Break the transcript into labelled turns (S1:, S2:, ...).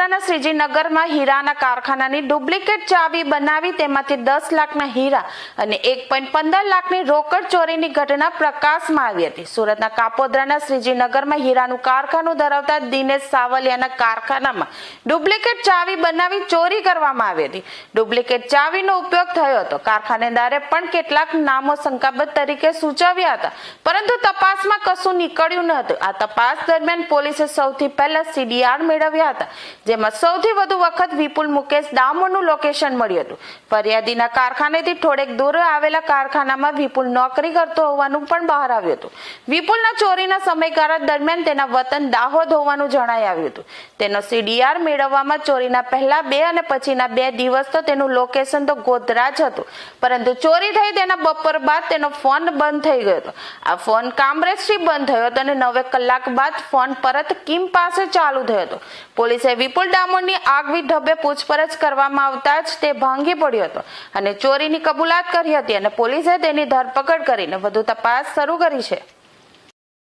S1: કાપોદ્રાના શ્રીજીનગરમાં હીરાના કારખાનાની ડુપ્લિકેટ ચાવી બનાવી તેમાંથી 10 લાખના હીરા અને 1.15 લાખની રોકડ ચોરીની ઘટના પ્રકાશમાં આવી હતી. સુરતના કાપોદ્રાના શ્રીજીનગરમાં હીરાનું કારખાનું ધરાવતા દિનેશ સાવલિયાના કારખાનામાં ડુપ્લિકેટ ચાવી બનાવી ચોરી કરવામાં આવી હતી. ડુપ્લિકેટ ચાવીનો ઉપયોગ થયો હતો. કારખાનેદારે પણ કેટલાક નામો શંકાસ્પદ તરીકે સૂચવ્યા હતા, પરંતુ તપાસમાં કશું નીકળ્યું ન હતું. આ તપાસ દરમિયાન પોલીસે સૌથી પહેલા CDR મેળવ્યા હતા, જેમાં સૌથી વધુ વખત વિપુલ મુકેશ ડામોરનું લોકેશન મળ્યું હતું. ફરિયાદીના કારખાનેથી થોડેક દૂર આવેલા કારખાનામાં વિપુલ નોકરી કરતો હોવાનું પણ બહાર આવ્યું હતું. વિપુલના ચોરીના સમયગાળા દરમિયાન તેના વતન દાહોદ હોવાનું જણાઈ આવ્યું હતું. તેનો CDR મેળવવામાં ચોરીના પહેલા 2 અને પછીના 2 દિવસ તો તેનું લોકેશન તો ગોધરા જ હતું, પરંતુ ચોરી થઈ તેના બપોર બાદ તેનો ફોન બંધ થઈ ગયો હતો. આ ફોન કામરેજથી બંધ થયો હતો અને 9 કલાક બાદ ફોન પરત કિમ પાસે ચાલુ થયો હતો. પોલીસે વિપુલ ડામોરની આગવી ઢબે પૂછપરછ કરવામાં આવતા જ તે ભાંગી પડ્યો હતો અને ચોરીની કબૂલાત કરી હતી અને પોલીસે તેની ધરપકડ કરીને વધુ તપાસ શરૂ કરી છે.